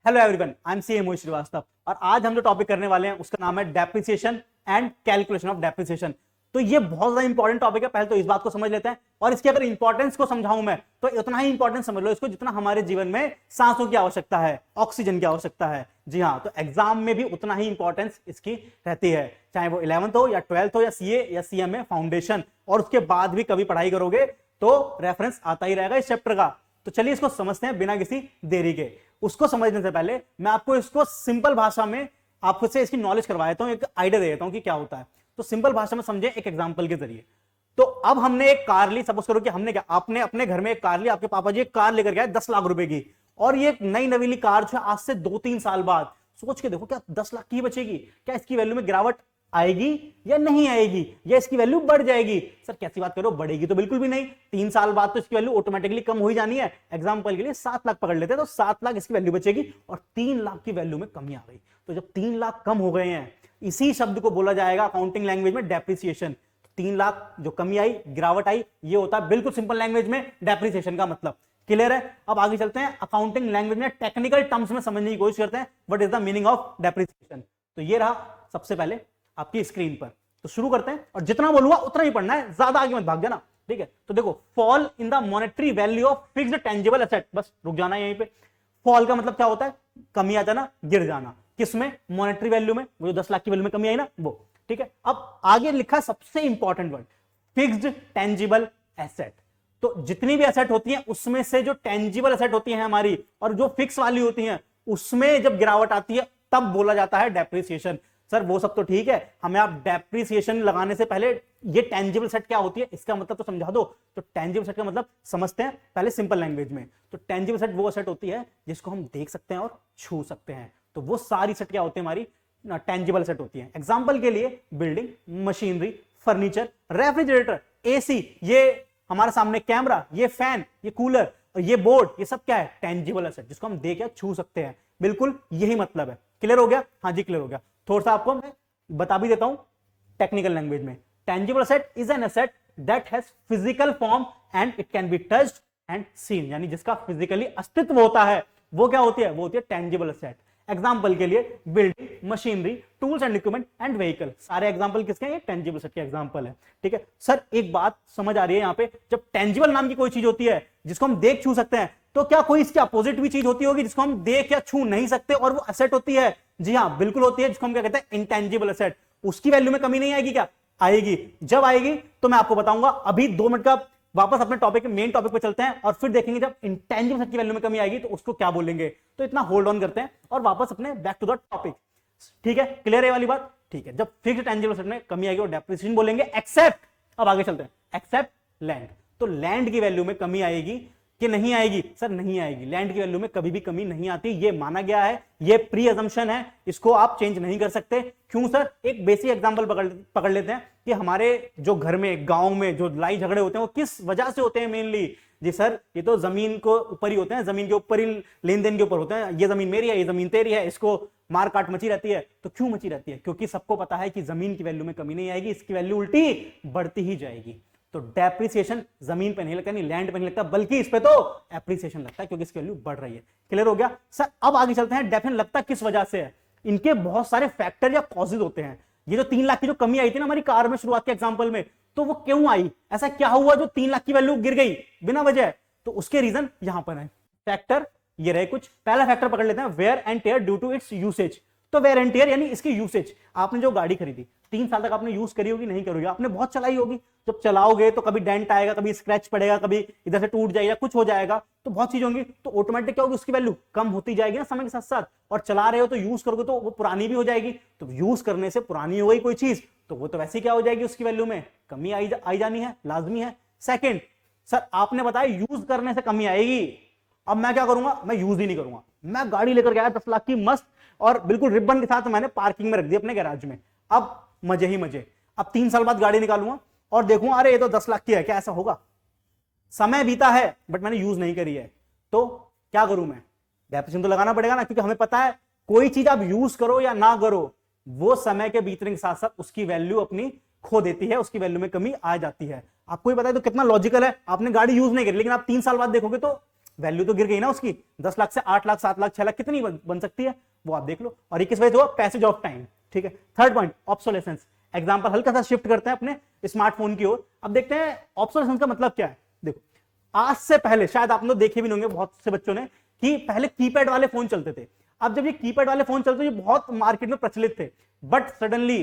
Hello everyone, I am C Mohit Shrivastava और आज हम जो टॉपिक करने वाले हैं उसका नाम है depreciation and calculation of depreciation. तो ये बहुत ज्यादा इंपॉर्टेंट टॉपिक है। पहले तो इस बात को समझ लेते हैं और इसकी अगर इंपॉर्टेंस को समझाऊं मैं तो उतना ही इंपॉर्टेंस समझ लो इसको जितना हमारे जीवन में सांसों की आवश्यकता है, ऑक्सीजन की आवश्यकता है। जी हाँ, तो एग्जाम में भी उतना ही इंपॉर्टेंस इसकी रहती है, चाहे वो 11th हो या 12th हो या सीए या सीएमए फाउंडेशन, और उसके बाद भी कभी पढ़ाई करोगे तो रेफरेंस आता ही रहेगा इस चैप्टर का। तो चलिए इसको समझते हैं बिना किसी देरी के। उसको समझने से पहले मैं आपको इसको सिंपल भाषा में आपको से इसकी नॉलेज करवा देता हूं, एक आइडिया दे देता हूं कि क्या होता है। तो सिंपल भाषा में समझे एक एग्जांपल के जरिए। तो अब हमने एक कार ली, सपोज करो कि हमने क्या, आपने अपने घर में एक कार ली, आपके पापा जी एक कार लेकर गए 10 लाख रुपए की, और ये नई नवीली कार जो है आज से 2-3 साल बाद, सोच के देखो क्या 10 लाख की बचेगी? क्या इसकी वैल्यू में गिरावट आएगी या नहीं आएगी, या इसकी वैल्यू बढ़ जाएगी? सर कैसी बात करो, बढ़ेगी तो बिल्कुल भी नहीं। 3 साल बाद तो इसकी वैल्यू ऑटोमेटिकली कम हो ही जानी है। एग्जांपल के लिए 7 लाख पकड़ लेते हैं, तो 7 लाख इसकी वैल्यू बचेगी और 3 लाख की वैल्यू में कमी आ गई। तो जब 3 लाख कम हो गए हैं, इसी शब्द को बोला जाएगा अकाउंटिंग लैंग्वेज में डेप्रिसिएशन। 3 लाख जो कमी आई, गिरावट आई, ये होता है बिल्कुल सिंपल लैंग्वेज में डेप्रिसिएशन का मतलब। क्लियर है? अब आगे चलते हैं, अकाउंटिंग लैंग्वेज में टेक्निकल टर्म्स में समझने की कोशिश करते हैं what is the meaning of depreciation. तो ये रहा सबसे पहले आपकी स्क्रीन पर। तो शुरू करते हैं, और जितना बोलूंगा उतना ही पढ़ना है, ज्यादा आगे मत भाग जाना, ठीक है? तो देखो, fall in the monetary value of fixed tangible asset, बस रुक जाना है यहीं पे। फॉल का मतलब क्या होता है? कमी आ जाना, गिर जाना। किसमें? मॉनेटरी वैल्यू में, वो जो 10 लाख की वैल्यू में कमी आई ना, वो। ठीक है, अब आगे लिखा सबसे important word, fixed tangible asset. तो जितनी भी एसेट होती है उसमें से जो टेंजिबल एसेट होती है हमारी, और जो फिक्स वाली होती है, उसमें जब गिरावट आती है तब बोला जाता है डेप्रिसिएशन। सर वो सब तो ठीक है, हमें आप डेप्रिसिएशन लगाने से पहले ये टेंजिबल सेट क्या होती है इसका मतलब तो समझा दो। तो टेंजिबल सेट का मतलब समझते हैं पहले सिंपल लैंग्वेज में। तो टेंजिबल सेट वो सेट होती है जिसको हम देख सकते हैं और छू सकते हैं। तो वो सारी सेट क्या होती है? हमारी टेंजिबल सेट होती है। एग्जाम्पल के लिए building, machinery, furniture, refrigerator, AC, ये हमारे सामने कैमरा, ये फैन, ये कूलर और ये बोर्ड, ये सब क्या है? टेंजिबल एसेट, जिसको हम देख या छू सकते हैं। बिल्कुल यही मतलब है। क्लियर हो गया? हाँ जी क्लियर हो गया। थोड़ा सा आपको मैं बता भी देता हूं टेक्निकल लैंग्वेज में। Tangible asset is an asset that has physical form and it can be touched and seen, यानी जिसका फिजिकली अस्तित्व होता है वो क्या होती है? वो होती है टेंजिबल एसेट। एग्जाम्पल के लिए building, machinery, tools and equipment and vehicle, सारे एग्जाम्पल किसके हैं? ये टेंजिबल एसेट के एग्जाम्पल है। ठीक है सर, एक बात समझ आ रही है यहाँ पे, जब टेंजिबल नाम की कोई चीज होती है जिसको हम देख छू सकते हैं, तो क्या कोई इसकी अपोजिट भी चीज होती होगी जिसको हम देख या छू नहीं सकते और वो एसेट होती है? जी हाँ बिल्कुल होती है, जिसको हम क्या कहते हैं? Intangible asset. उसकी वैल्यू में कमी नहीं आएगी क्या? आएगी। जब आएगी तो मैं आपको बताऊंगा। अभी 2 मिनट का वापस अपने टॉपिक मेन टॉपिक पे चलते हैं और फिर देखेंगे जब इंटेंजिबल एसेट की वैल्यू में कमी आएगी तो उसको क्या बोलेंगे। तो इतना होल्ड ऑन करते हैं और वापस अपने बैक टू द टॉपिक। ठीक है, क्लियर है वाली बात? ठीक है, जब फिक्स्ड टेंजिबल एसेट में कमी आएगी और डेप्रिसिएशन बोलेंगे, एक्सेप्ट, अब आगे चलते हैं, एक्सेप्ट लैंड। तो लैंड की वैल्यू में कमी आएगी कि नहीं आएगी? सर नहीं आएगी, लैंड की वैल्यू में कभी भी कमी नहीं आती, ये माना गया है, ये प्री अजम्पशन है, इसको आप चेंज नहीं कर सकते। क्यों सर? एक बेसिक एग्जांपल पकड़ लेते हैं कि हमारे जो घर में, गांव में जो लड़ाई झगड़े होते हैं वो किस वजह से होते हैं मेनली? जी सर, ये तो जमीन को ऊपर ही होते हैं, जमीन के ऊपर ही लेन देन के ऊपर होते हैं। ये जमीन मेरी है, ये जमीन तेरी है, इसको मार काट मची रहती है। तो क्यों मची रहती है? क्योंकि सबको पता है कि जमीन की वैल्यू में कमी नहीं आएगी, इसकी वैल्यू उल्टी बढ़ती ही जाएगी। तो डेप्रिसिएशन जमीन पे नहीं लगता, नहीं लैंड पे नहीं लगता, बल्कि इस पे तो एप्रिसिएशन लगता है क्योंकि इसकी वैल्यू बढ़ रही है। क्लियर हो गया सर? अब आगे चलते हैं, डेफिनेट लगता किस वजह से है। इनके बहुत सारे फैक्टर या कॉजेज होते हैं। ये जो 3 लाख की जो कमी आई थी ना हमारी कार में शुरुआत के एग्जांपल में, तो वो क्यों आई? ऐसा क्या हुआ जो 3 लाख की वैल्यू गिर गई बिना वजह? तो उसके रीजन यहां पर है। फैक्टर ये रहे कुछ। पहला फैक्टर पकड़ लेते हैं, wear and tear due to its usage. तो वेयर एंड टेयर यानी इसकी यूसेज। आपने जो गाड़ी खरीदी 3 साल तक आपने यूज करी होगी, नहीं करोगे, आपने बहुत चलाई होगी। जब चलाओगे तो कभी डेंट आएगा, कभी स्क्रैच पड़ेगा, कभी इधर से टूट जाएगा, कुछ हो जाएगा, तो बहुत चीज होंगी। तो ऑटोमेटिक क्या होगी? उसकी वैल्यू कम होती जाएगी ना समय के साथ साथ। और चला रहे हो तो यूज करोगे तो वो पुरानी भी हो जाएगी। तो यूज करने से पुरानी हो गई कोई चीज तो वो तो वैसे क्या हो जाएगी? उसकी वैल्यू में कमी आई जानी है, लाजमी है। सेकेंड, सर आपने बताया यूज करने से कमी आएगी। अब मैं क्या करूंगा? मैं यूज ही नहीं करूंगा। मैं गाड़ी लेकर गया 10 लाख की मस्त, और बिल्कुल रिबन के साथ मैंने पार्किंग में रख दी अपने गैराज में। अब मजे ही मजे। अब 3 साल बाद गाड़ी निकालूंगा और देखूंगा अरे ये तो 10 लाख की है, क्या ऐसा होगा? समय बीता है बट मैंने यूज नहीं करी है, तो क्या करूं मैं? डेप्रिसिएशन तो लगाना पड़ेगा ना, क्योंकि हमें पता है कोई चीज आप यूज करो या ना करो, वो समय के बीतने के साथ साथ उसकी वैल्यू अपनी खो देती है, उसकी वैल्यू में कमी आ जाती है। आपको ही पता है तो कितना लॉजिकल है। आपने गाड़ी यूज नहीं करी लेकिन आप 3 साल बाद देखोगे तो वैल्यू तो गिर गई ना उसकी, 10 लाख से 8 लाख 7 लाख 6 लाख कितनी बन सकती है वो आप देख लो। और ये किस वजह से हुआ, पैसेज ऑफ टाइम। ठीक है, थर्ड पॉइंट ऑब्सोलेसेंस। एग्जांपल हल्का सा शिफ्ट करते हैं अपने स्मार्टफोन की ओर। अब देखते हैं ऑब्सोलेसेंस का मतलब क्या है। देखो आज से पहले शायद आप लोग देखे भी होंगे बहुत से बच्चों ने कि पहले कीपैड वाले फोन चलते थे। अब जब ये कीपैड वाले फोन चलते ये बहुत मार्केट में प्रचलित थे, बट सडनली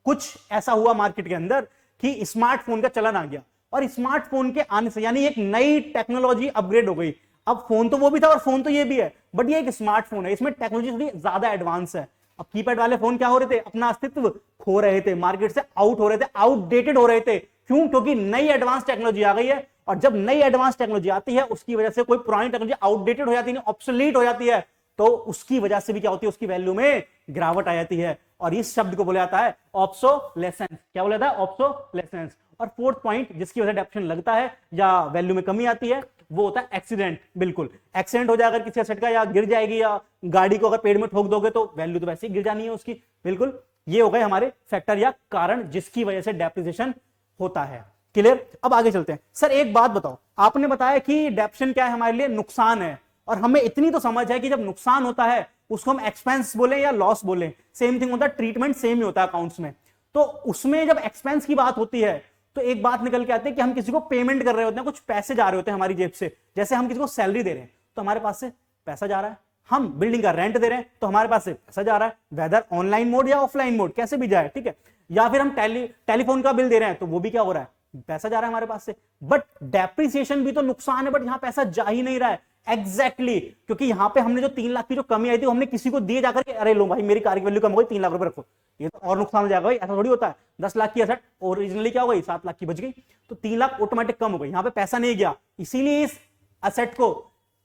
कुछ ऐसा हुआ मार्केट के अंदर कि स्मार्टफोन का चलन आ गया, और स्मार्टफोन के आने से यानी एक नई टेक्नोलॉजी अपग्रेड हो गई। अब फोन तो वो भी था और फोन तो ये भी है, बट ये एक स्मार्टफोन है, इसमें टेक्नोलॉजी थोड़ी ज्यादा एडवांस है। अब कीपैड वाले फोन क्या हो रहे थे, अपना अस्तित्व खो रहे थे, मार्केट से आउट हो रहे थे, आउटडेटेड हो रहे थे। क्यों? क्योंकि नई एडवांस टेक्नोलॉजी आ गई है, और जब नई एडवांस टेक्नोलॉजी आती है उसकी वजह से कोई पुरानी टेक्नोलॉजी आउटडेटेड हो जाती है, ऑब्सोलीट हो जाती है, तो उसकी वजह से भी क्या होती है, उसकी वैल्यू में गिरावट आ जाती है, और इस शब्द को बोला जाता है ऑब्सोलेसेंस। क्या बोला जाता है? ऑब्सोलेसेंस। और फोर्थ पॉइंट जिसकी वजह से डेप्रिसिएशन लगता है या वैल्यू में कमी आती है वो होता है एक्सीडेंट। बिल्कुल एक्सीडेंट हो जाएगा किसी एसेट का, या गिर जाएगी, या गाड़ी को अगर पेड़ में ठोक दोगे तो वैल्यू तो वैसे ही गिर जानी है उसकी। बिल्कुल ये हो गए हमारे फैक्टर या कारण जिसकी वजह से डेप्रिसिएशन होता है। क्लियर? अब आगे चलते हैं। सर एक बात बताओ, आपने बताया कि डेप्रिसिएशन क्या है हमारे लिए, नुकसान है, और हमें इतनी तो समझ है कि जब नुकसान होता है उसको हम एक्सपेंस बोले या लॉस बोले, सेम थिंग होता है, ट्रीटमेंट सेम ही होता है अकाउंट्स में। तो उसमें जब एक्सपेंस की बात होती है तो एक बात निकल के आती है कि हम किसी को पेमेंट कर रहे होते हैं, कुछ पैसे जा रहे होते हैं हमारी जेब से। जैसे हम किसी को सैलरी दे रहे हैं तो हमारे पास से पैसा जा रहा है, हम बिल्डिंग का रेंट दे रहे हैं तो हमारे पास से पैसा जा रहा है, वेदर ऑनलाइन मोड या ऑफलाइन मोड कैसे भी जाए। ठीक है, या फिर हम टेलीफोन का बिल दे रहे हैं तो वो भी क्या हो रहा है, पैसा जा रहा है हमारे पास से। बट डेप्रिसिएशन भी तो नुकसान है, बट यहां पैसा जा ही नहीं रहा है। एग्जैक्टली क्योंकि यहां पे हमने जो 3 लाख की जो कमी आई थी हमने किसी को दिए जाकर के, अरे लो भाई मेरी कार की वैल्यू कम हो गई, 3 लाख रुपए रखो, ये तो और नुकसान हो जाएगा भाई, ऐसा थोड़ी होता है। 10 लाख की एसेट ओरिजिनली क्या हो गई, 7 लाख की बच गई, तो 3 लाख ऑटोमेटिक कम हो गई, यहां पे पैसा नहीं गया। इसीलिए इस एसेट को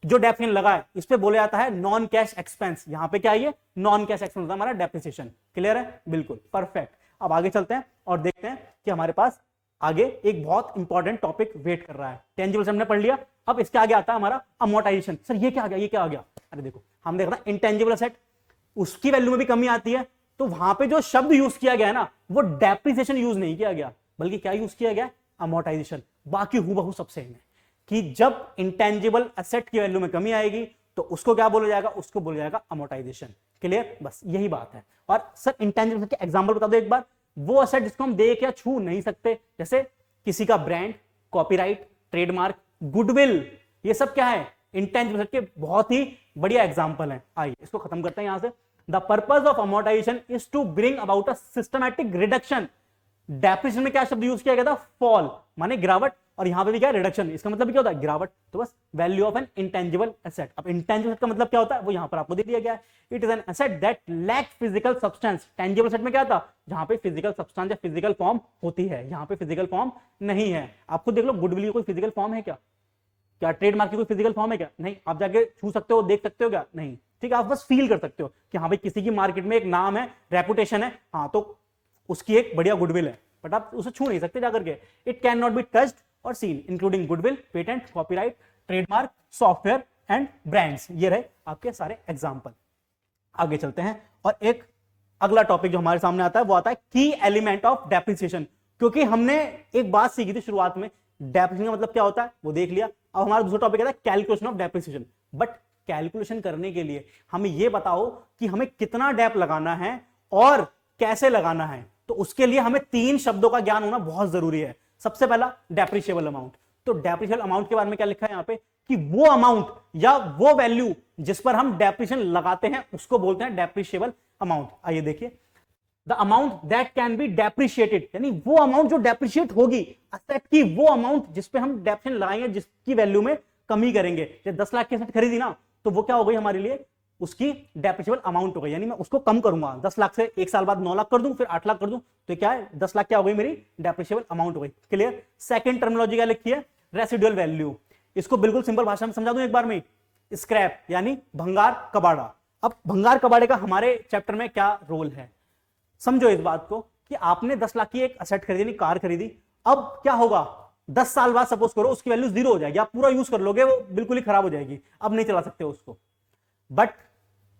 जो डेप्रिसिएशन लगा है इस पे बोला जाता है नॉन कैश एक्सपेंस। यहां पे क्या है, नॉन कैश एक्सपेंस होता है हमारा डेप्रिसिएशन। क्लियर है? बिल्कुल परफेक्ट। अब आगे चलते हैं और देखते हैं कि हमारे पास आगे एक बहुत इंपॉर्टेंट टॉपिक वेट कर रहा है। टेंजिबल्स हमने पढ़ लिया, अब इसके आगे आता है हमारा अमोर्टाइजेशन। सर ये क्या आ गया, ये क्या आ गया? अरे देखो हम देख रहे हैं इंटेंजिबल एसेट, उसकी वैल्यू में भी कमी आती है, तो वहां पे जो शब्द यूज किया गया है ना वो डेप्रिसिएशन यूज नहीं किया गया, बल्कि क्या यूज किया गया, अमोर्टाइजेशन। बाकी हूबहू सब सेम है कि जब इंटेंजिबल एसेट की वैल्यू में कमी आएगी तो उसको क्या बोला जाएगा, उसको बोला जाएगा अमोर्टाइजेशन। क्लियर? बस यही बात है। और सर इंटेंजिबल के एग्जांपल बता दो एक बार। वो एसेट जिसको हम देख या छू नहीं सकते, जैसे किसी का ब्रांड, कॉपीराइट, ट्रेडमार्क, गुडविल, ये सब क्या है, इंटेंजिबल एसेट के बहुत ही बढ़िया एग्जांपल है। आइए इसको खत्म करते हैं यहां से। The purpose of amortization is to bring about a systematic reduction. Depreciation में क्या शब्द यूज किया गया था, फॉल माने गिरावट, और यहां पे भी क्या, रिडक्शन। इसका मतलब क्या होता है, गिरावट। तो बस value of N intangible asset. अब इंटेंजिबल एसेट का मतलब क्या होता है वो यहां पर आपको दे दिया गया है। It is an asset that lack physical substance. Tangible asset में क्या था, जहां पे फिजिकल सब्सटेंस या फिजिकल फॉर्म होती है, यहां पे फिजिकल फॉर्म नहीं है। आपको देख लो, गुडविल की कोई फिजिकल फॉर्म है क्या? क्या ट्रेडमार्क की कोई फिजिकल फॉर्म है क्या? नहीं। आप जाके छू सकते हो, देख सकते हो क्या? नहीं। ठीक है, आप बस फील कर सकते हो कि हाँ भाई किसी की मार्केट में एक नाम है, रेपुटेशन है, हाँ तो उसकी एक बढ़िया गुडविल है, बट आप उसे छू नहीं सकते जाकर के। It can not be touched और seen, including goodwill, patent, copyright, trademark, software and brands. ये रहे आपके सारे एग्जांपल। आगे चलते हैं और एक अगला टॉपिक जो हमारे सामने आता है वो आता है की एलिमेंट ऑफ डेप्रिसिएशन। क्योंकि हमने एक बात सीखी थी शुरुआत में, डेप्रिसिएशन का मतलब क्या होता है वो देख लिया। अब हमारा दूसरा टॉपिक आता है calculation of depreciation. But calculation करने के लिए हमें यह बताओ कि हमें कितना डेप लगाना है और कैसे लगाना है। तो उसके लिए हमें 3 शब्दों का ज्ञान होना बहुत जरूरी है। सबसे पहला डेप्रिशिएबल अमाउंट। तो डेप्रिशिएबल अमाउंट के बारे में क्या लिखा है यहां पे कि वो अमाउंट या वो वैल्यू जिस पर हम डेप्रिसिएशन लगाते हैं उसको बोलते हैं डेप्रिशिएबल अमाउंट। आइए देखिए, the amount that can be depreciated, यानी वो अमाउंट जो डेप्रिशिएट होगी एसेट की, वो अमाउंट जिस पे हम डेप्रिसिएशन लगाएंगे, जिसकी वैल्यू में कमी करेंगे। जब 10 लाख की एसेट खरीदी ना तो वो क्या हो गई हमारे लिए, उसकी डेप्रिशिएबल अमाउंट हो गई, यानी मैं उसको कम करूंगा। 10 लाख से 1 साल बाद 9 लाख कर दूं, फिर 8 लाख कर दूं, तो क्या है 10 लाख क्या हो गई मेरी डेप्रिशिएबल अमाउंट हो गई। क्लियर? सेकंड टर्मिनोलॉजी क्या लिखी है, रेसिडुअल वैल्यू। इसको बिल्कुल सिंपल भाषा में समझा दूं एक बार में, स्क्रैप यानी भंगार कबाड़ा। अब भंगार कबाड़े का हमारे चैप्टर में क्या रोल है, समझो इस बात को कि आपने 10 लाख की एक एसेट खरीदी, कार खरीदी। अब क्या होगा, 10 साल बाद सपोज करो उसकी वैल्यू 0 हो जाएगी, आप पूरा यूज कर लोगे, वो बिल्कुल ही खराब हो जाएगी, अब नहीं चला सकते उसको। बट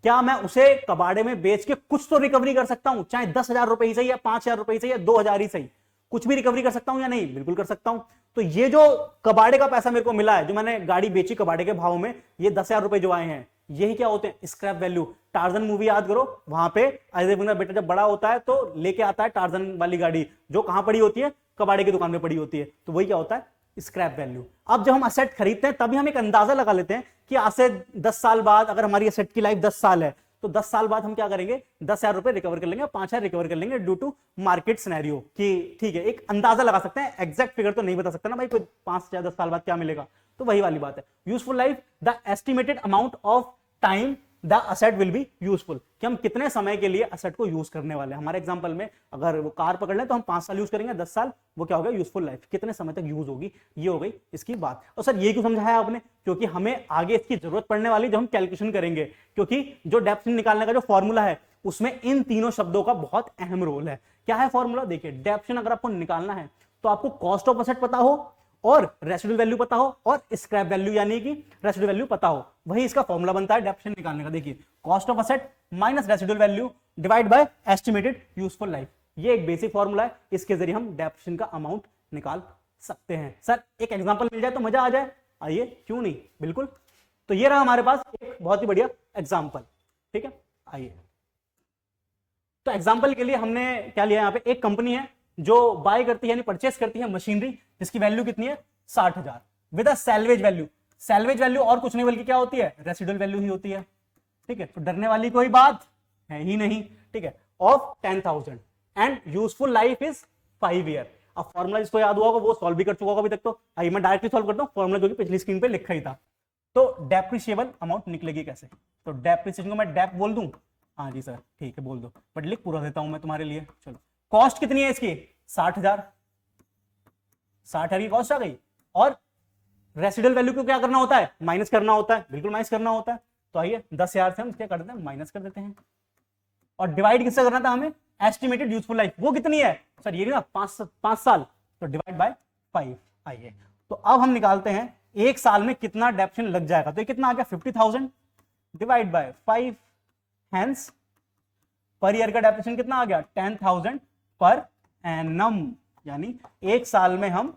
क्या मैं उसे कबाड़े में बेच के कुछ तो रिकवरी कर सकता हूं, चाहे 10,000 रुपए ही सही, या 5,000 रुपए ही सही, या 2,000 ही सही, कुछ भी रिकवरी कर सकता हूं या नहीं? बिल्कुल कर सकता हूं। तो ये जो कबाड़े का पैसा मेरे को मिला है, जो मैंने गाड़ी बेची कबाड़े के भाव में, ये 10,000 रुपए जो आए हैं, यही क्या होते हैं? Scrap value. टार्जन मूवी याद करो, वहां पे अजय देवगन का बेटा जब बड़ा होता है तो लेके आता है टार्जन वाली गाड़ी, जो कहां पड़ी होती है? कबाड़े की दुकान में पड़ी होती है। तो वही क्या होता है? Scrap value. अब जब हम असेट खरीदते हैं तभी हम एक अंदाजा लगा लेते हैं कि आज से 10 साल बाद, अगर हमारी असेट की लाइफ 10 साल है, तो 10 साल बाद हम क्या करेंगे? 10,000 रुपए रिकवर कर लेंगे, 5,000 रिकवर कर लेंगे ड्यू टू मार्केट सिनेरियो। कि ठीक है, एक अंदाजा लगा सकते हैं, एग्जैक्ट फिगर तो नहीं बता सकता ना भाई, कोई 5 या 10 साल बाद क्या मिलेगा। तो वही वाली बात है। Useful life, the estimated amount of time the asset will be useful, कि हम कितने समय के लिए असेट को यूज करने वाले हैं। हमारे एग्जांपल में अगर वो कार पकड़ लें तो हम 5 साल यूज करेंगे, 10 साल वो क्या होगा? यूजफुल लाइफ, कितने समय तक यूज होगी, ये हो गई इसकी बात। और सर ये क्यों समझाया आपने? क्योंकि हमें आगे इसकी जरूरत पड़ने वाली, जब हम कैलकुलेशन करेंगे, क्योंकि जो डेप्थ निकालने का जो फॉर्मूला है उसमें इन तीनों शब्दों का बहुत अहम रोल है। क्या है फॉर्मूला? देखिए, डेप्थ अगर आपको निकालना है तो आपको कॉस्ट ऑफ असेट पता हो, और रेसिडुअल वैल्यू पता हो, और स्क्रैप वैल्यू यानी कि रेसिडुअल वैल्यू पता हो, वही इसका फॉर्मूला बनता है डेप्रिसिएशन निकालने का। देखिए, cost of asset minus residual value divide by estimated useful life, ये एक बेसिक फॉर्मूला है। इसके जरिए हम डेप्रिसिएशन का अमाउंट निकाल सकते हैं। सर एक एग्जांपल मिल जाए तो मजा आ जाए, आइए, क्यों नहीं, बिल्कुल। तो ये रहा हमारे पास एक बहुत ही बढ़िया एग्जांपल, ठीक है। आइए, तो एग्जांपल के लिए हमने क्या लिया? यहाँ पे एक कंपनी है जो बाय करती है यानी परचेस करती है मशीनरी, जिसकी वैल्यू कितनी है? 60,000 with a salvage value. Salvage value और कुछ नहीं बल्कि क्या होती है? रेसिडुअल वैल्यू ही होती है, ठीक है। तो डरने वाली कोई बात है ही नहीं, ठीक है। Of 10,000 and useful life is 5 year. अब फॉर्मूला जिसको याद हुआ होगा वो सॉल्व भी कर चुका होगा अभी तक। तो आइए मैं डायरेक्टली सॉल्व करता हूं फॉर्मूला, जो कि पिछली स्क्रीन पे लिखा ही था। तो डेप्रिशिएबल अमाउंट निकलेगी कैसे? तो डेप्रिसिएशन को मैं डेप बोल दूं? हाँ जी सर, ठीक है बोल दो, बट लिख पूरा देता हूं मैं तुम्हारे लिए। चलो, कॉस्ट कितनी है इसकी? 60,000। 60,000 की कॉस्ट आ गई, और रेसिडुअल वैल्यू को क्या करना होता है? माइनस करना होता है, बिल्कुल माइनस करना होता है। तो आइए 10,000 से हम क्या कर देते हैं? माइनस कर देते हैं। और डिवाइड किससे करना था हमें? एस्टिमेटेड यूजफुल लाइफ, वो कितनी है सर? ये ना 5 साल, तो डिवाइड बाय 5। आइए, तो अब हम निकालते हैं एक साल में कितना डेप्रिसिएशन लग जाएगा। तो ये कितना आ गया? 50,000 divide by 5, hence per year का डेप्रिसिएशन कितना आ गया? 10,000 पर एनम। यानी एक साल में हम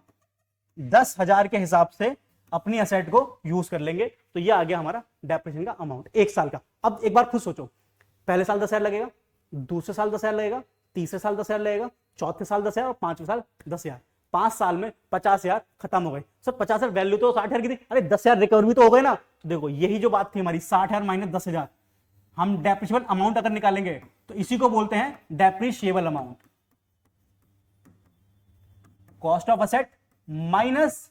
10,000 के हिसाब से अपनी असेट को यूज कर लेंगे। तो ये आ गया हमारा डेप्रिसिएशन का अमाउंट एक साल का। अब एक बार खुद सोचो, पहले साल 10,000 लगेगा, दूसरे साल 10,000 लगेगा, तीसरे साल 10,000 लगेगा, चौथे साल 10,000 और पांचवें साल 10,000। 5 साल में 50,000 खत्म हो गए। सर 50,000 वैल्यू तो 60,000 की थी, अरे 10,000 रिकवर भी तो हो गए ना। तो देखो यही जो बात थी हमारी, 60,000 माइनस 10,000, हम डेप्रिशिएबल अमाउंट अगर निकालेंगे तो इसी को बोलते हैं depreciable amount. Cost of asset minus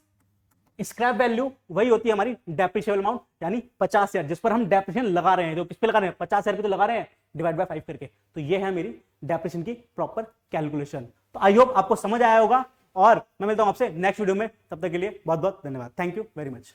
scrap value, वही होती है हमारी डेप्रिशिएबल अमाउंट, यानी 50,000 जिस पर हम डेप्रिसिएशन लगा रहे हैं। तो किस पे लगा रहे हैं? 50,000 पे तो लगा रहे हैं, डिवाइड बाय 5 करके। तो ये है मेरी डेप्रिसिएशन की प्रॉपर कैलकुलेशन। तो आई होप आपको समझ आया होगा, और मैं मिलता हूं आपसे नेक्स्ट वीडियो में। तब तक के लिए बहुत बहुत धन्यवाद। Thank you very much.